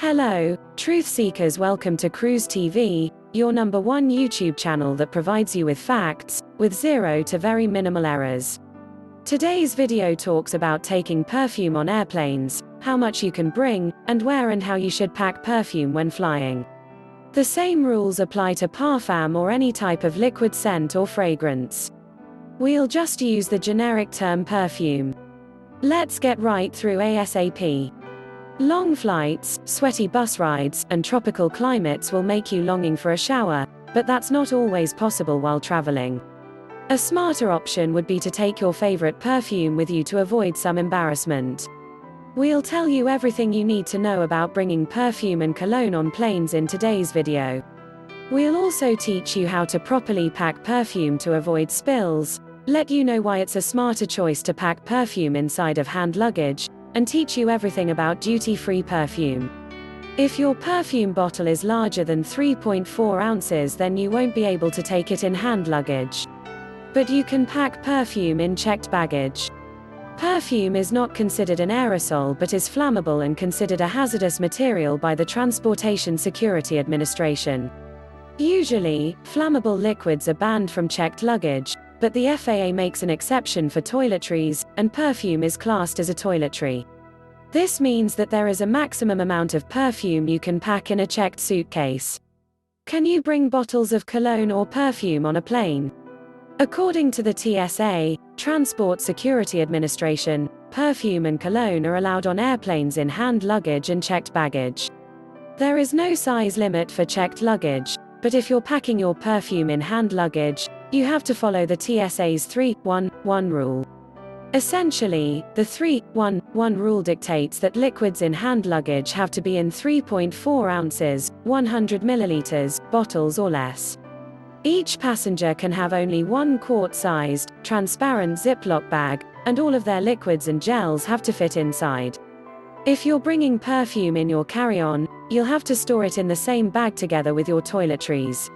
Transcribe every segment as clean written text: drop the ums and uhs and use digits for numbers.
Hello, truth seekers, welcome to Cruise TV, your #1 YouTube channel that provides you with facts, with zero to very minimal errors. Today's video talks about taking perfume on airplanes, how much you can bring, and where and how you should pack perfume when flying. The same rules apply to parfum or any type of liquid scent or fragrance. We'll just use the generic term perfume. Let's get right through ASAP. Long flights, sweaty bus rides, and tropical climates will make you longing for a shower, but that's not always possible while traveling. A smarter option would be to take your favorite perfume with you to avoid some embarrassment. We'll tell you everything you need to know about bringing perfume and cologne on planes in today's video. We'll also teach you how to properly pack perfume to avoid spills, let you know why it's a smarter choice to pack perfume inside of hand luggage, and teach you everything about duty-free perfume. If your perfume bottle is larger than 3.4 ounces, then you won't be able to take it in hand luggage. But you can pack perfume in checked baggage. Perfume is not considered an aerosol but is flammable and considered a hazardous material by the Transportation Security Administration. Usually, flammable liquids are banned from checked luggage, but the FAA makes an exception for toiletries, and perfume is classed as a toiletry. This means that there is a maximum amount of perfume you can pack in a checked suitcase. Can you bring bottles of cologne or perfume on a plane? According to the TSA, Transport Security Administration, perfume and cologne are allowed on airplanes in hand luggage and checked baggage. There is no size limit for checked luggage, but if you're packing your perfume in hand luggage, you have to follow the TSA's 3-1-1 rule. Essentially, the 3-1-1 rule dictates that liquids in hand luggage have to be in 3.4 ounces, 100 milliliters, bottles or less. Each passenger can have only one quart-sized, transparent Ziploc bag, and all of their liquids and gels have to fit inside. If you're bringing perfume in your carry-on, you'll have to store it in the same bag together with your toiletries.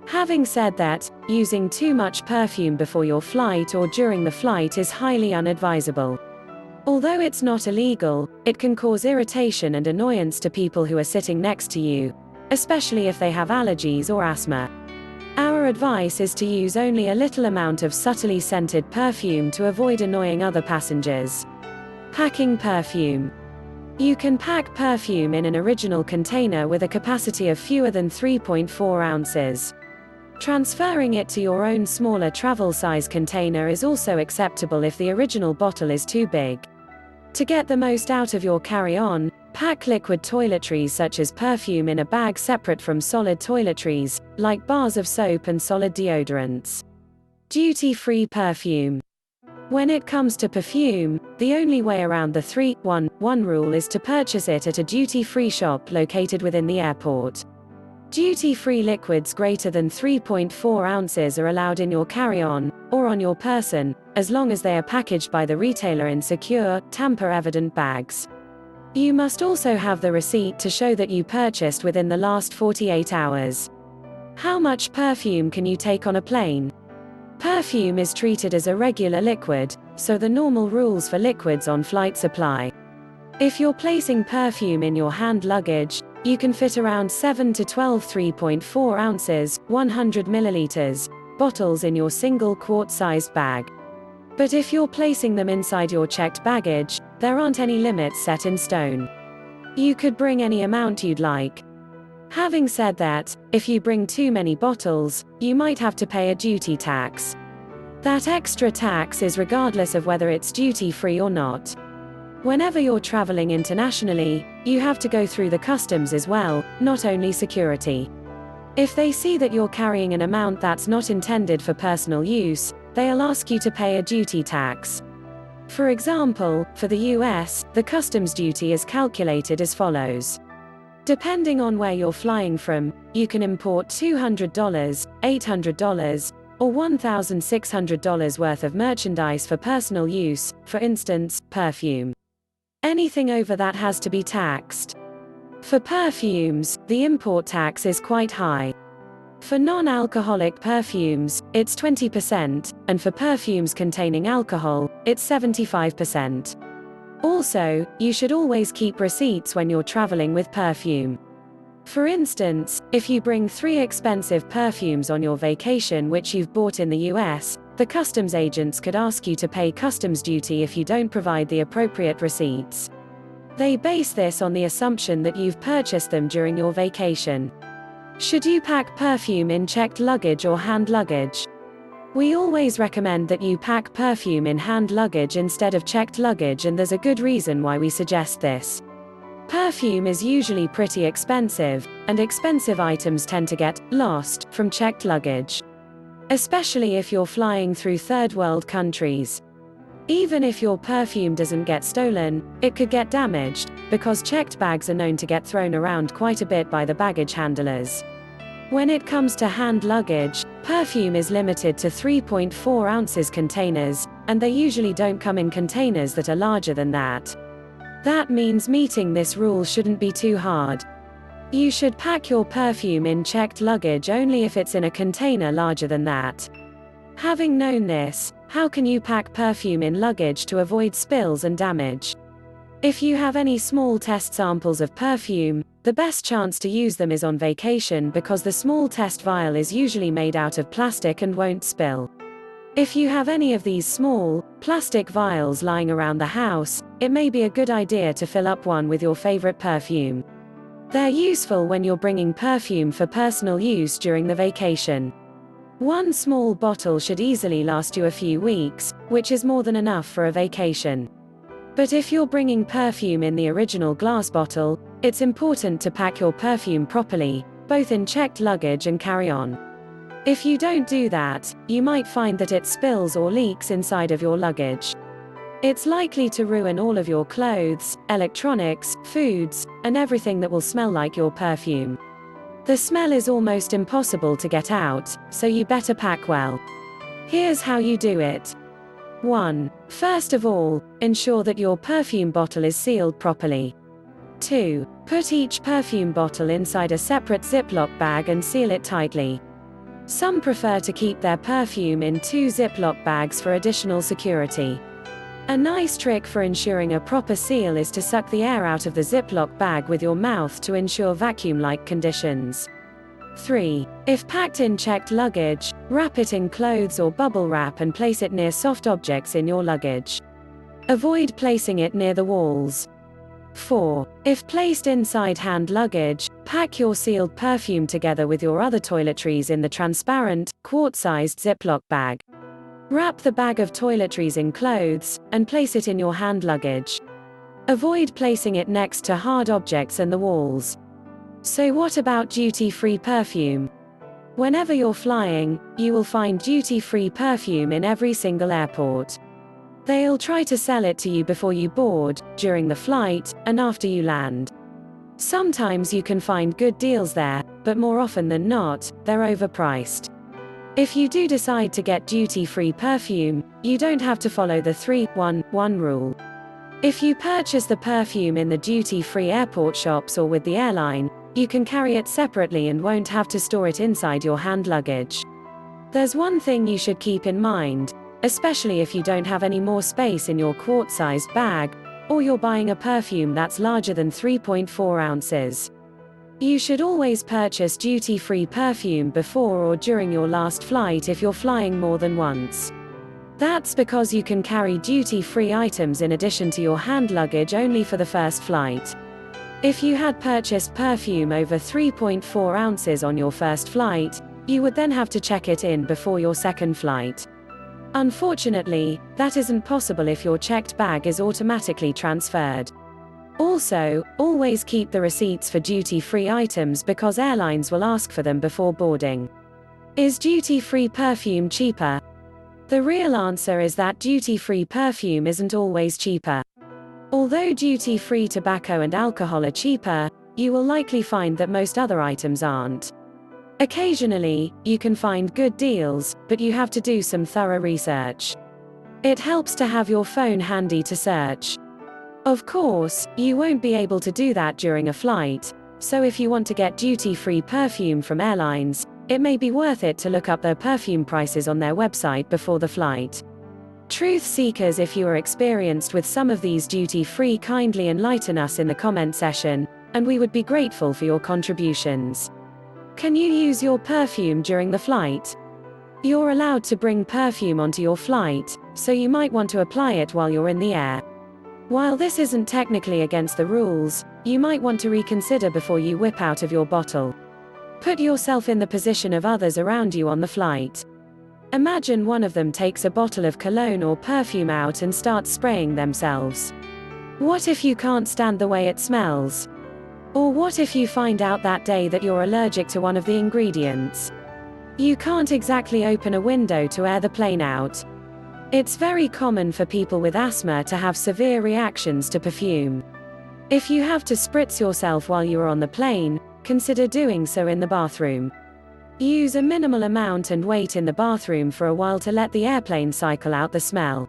Having said that, using too much perfume before your flight or during the flight is highly unadvisable. Although it's not illegal, it can cause irritation and annoyance to people who are sitting next to you, especially if they have allergies or asthma. Our advice is to use only a little amount of subtly scented perfume to avoid annoying other passengers. Packing perfume. You can pack perfume in an original container with a capacity of fewer than 3.4 ounces. Transferring it to your own smaller travel size container is also acceptable if the original bottle is too big. To get the most out of your carry-on, pack liquid toiletries such as perfume in a bag separate from solid toiletries, like bars of soap and solid deodorants. Duty-free perfume. When it comes to perfume, the only way around the 3-1-1 rule is to purchase it at a duty-free shop located within the airport. Duty-free liquids greater than 3.4 ounces are allowed in your carry-on, or on your person, as long as they are packaged by the retailer in secure, tamper-evident bags. You must also have the receipt to show that you purchased within the last 48 hours. How much perfume can you take on a plane? Perfume is treated as a regular liquid, so the normal rules for liquids on flights apply. If you're placing perfume in your hand luggage, you can fit around 7 to 12 3.4 ounces, 100 milliliters, bottles in your single quart-sized bag. But if you're placing them inside your checked baggage, there aren't any limits set in stone. You could bring any amount you'd like. Having said that, if you bring too many bottles, you might have to pay a duty tax. That extra tax is regardless of whether it's duty-free or not. Whenever you're traveling internationally, you have to go through the customs as well, not only security. If they see that you're carrying an amount that's not intended for personal use, they'll ask you to pay a duty tax. For example, for the US, the customs duty is calculated as follows. Depending on where you're flying from, you can import $200, $800, or $1,600 worth of merchandise for personal use, for instance, perfume. Anything over that has to be taxed. For perfumes, the import tax is quite high. For non-alcoholic perfumes, it's 20%, and for perfumes containing alcohol, it's 75%. Also, you should always keep receipts when you're traveling with perfume. For instance, if you bring 3 expensive perfumes on your vacation which you've bought in the US, the customs agents could ask you to pay customs duty if you don't provide the appropriate receipts. They base this on the assumption that you've purchased them during your vacation. Should you pack perfume in checked luggage or hand luggage? We always recommend that you pack perfume in hand luggage instead of checked luggage, and there's a good reason why we suggest this. Perfume is usually pretty expensive, and expensive items tend to get lost from checked luggage. Especially if you're flying through third world countries. Even if your perfume doesn't get stolen, it could get damaged, because checked bags are known to get thrown around quite a bit by the baggage handlers. When it comes to hand luggage, perfume is limited to 3.4 ounces containers, and they usually don't come in containers that are larger than that. That means meeting this rule shouldn't be too hard. You should pack your perfume in checked luggage only if it's in a container larger than that. Having known this, how can you pack perfume in luggage to avoid spills and damage? If you have any small test samples of perfume, the best chance to use them is on vacation because the small test vial is usually made out of plastic and won't spill. If you have any of these small, plastic vials lying around the house, it may be a good idea to fill up one with your favorite perfume. They're useful when you're bringing perfume for personal use during the vacation. One small bottle should easily last you a few weeks, which is more than enough for a vacation. But if you're bringing perfume in the original glass bottle, it's important to pack your perfume properly, both in checked luggage and carry-on. If you don't do that, you might find that it spills or leaks inside of your luggage. It's likely to ruin all of your clothes, electronics, foods, and everything that will smell like your perfume. The smell is almost impossible to get out, so you better pack well. Here's how you do it. 1. First of all, ensure that your perfume bottle is sealed properly. 2. Put each perfume bottle inside a separate Ziploc bag and seal it tightly. Some prefer to keep their perfume in 2 Ziploc bags for additional security. A nice trick for ensuring a proper seal is to suck the air out of the Ziploc bag with your mouth to ensure vacuum-like conditions. 3. If packed in checked luggage, wrap it in clothes or bubble wrap and place it near soft objects in your luggage. Avoid placing it near the walls. 4. If placed inside hand luggage, pack your sealed perfume together with your other toiletries in the transparent, quart-sized Ziploc bag. Wrap the bag of toiletries in clothes, and place it in your hand luggage. Avoid placing it next to hard objects and the walls. So what about duty-free perfume? Whenever you're flying, you will find duty-free perfume in every single airport. They'll try to sell it to you before you board, during the flight, and after you land. Sometimes you can find good deals there, but more often than not, they're overpriced. If you do decide to get duty-free perfume, you don't have to follow the 3-1-1 rule. If you purchase the perfume in the duty-free airport shops or with the airline, you can carry it separately and won't have to store it inside your hand luggage. There's one thing you should keep in mind, especially if you don't have any more space in your quart-sized bag, or you're buying a perfume that's larger than 3.4 ounces. You should always purchase duty-free perfume before or during your last flight if you're flying more than once. That's because you can carry duty-free items in addition to your hand luggage only for the first flight. If you had purchased perfume over 3.4 ounces on your first flight, you would then have to check it in before your second flight. Unfortunately, that isn't possible if your checked bag is automatically transferred. Also, always keep the receipts for duty-free items because airlines will ask for them before boarding. Is duty-free perfume cheaper? The real answer is that duty-free perfume isn't always cheaper. Although duty-free tobacco and alcohol are cheaper, you will likely find that most other items aren't. Occasionally, you can find good deals, but you have to do some thorough research. It helps to have your phone handy to search. Of course, you won't be able to do that during a flight, so if you want to get duty-free perfume from airlines, it may be worth it to look up their perfume prices on their website before the flight. Truth seekers, if you are experienced with some of these duty-free, kindly enlighten us in the comment section, and we would be grateful for your contributions. Can you use your perfume during the flight? You're allowed to bring perfume onto your flight, so you might want to apply it while you're in the air. While this isn't technically against the rules, you might want to reconsider before you whip out of your bottle. Put yourself in the position of others around you on the flight. Imagine one of them takes a bottle of cologne or perfume out and starts spraying themselves. What if you can't stand the way it smells? Or what if you find out that day that you're allergic to one of the ingredients? You can't exactly open a window to air the plane out. It's very common for people with asthma to have severe reactions to perfume. If you have to spritz yourself while you are on the plane, consider doing so in the bathroom. Use a minimal amount and wait in the bathroom for a while to let the airplane cycle out the smell.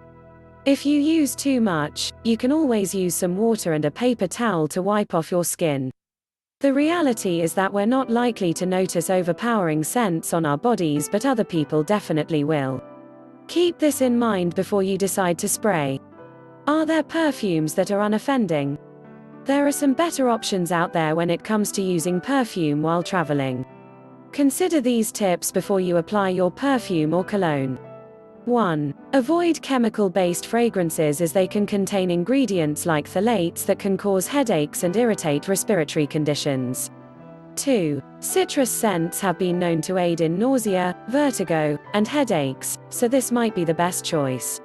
If you use too much, you can always use some water and a paper towel to wipe off your skin. The reality is that we're not likely to notice overpowering scents on our bodies, but other people definitely will. Keep this in mind before you decide to spray. Are there perfumes that are unoffending? There are some better options out there when it comes to using perfume while traveling. Consider these tips before you apply your perfume or cologne. 1. Avoid chemical-based fragrances, as they can contain ingredients like phthalates that can cause headaches and irritate respiratory conditions. 2. Citrus scents have been known to aid in nausea, vertigo, and headaches, so this might be the best choice.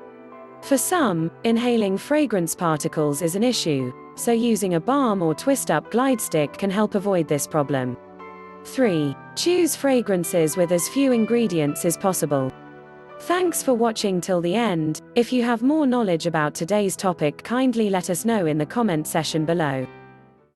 For some, inhaling fragrance particles is an issue, so using a balm or twist-up glide stick can help avoid this problem. 3. Choose fragrances with as few ingredients as possible. Thanks for watching till the end. If you have more knowledge about today's topic, kindly let us know in the comment section below.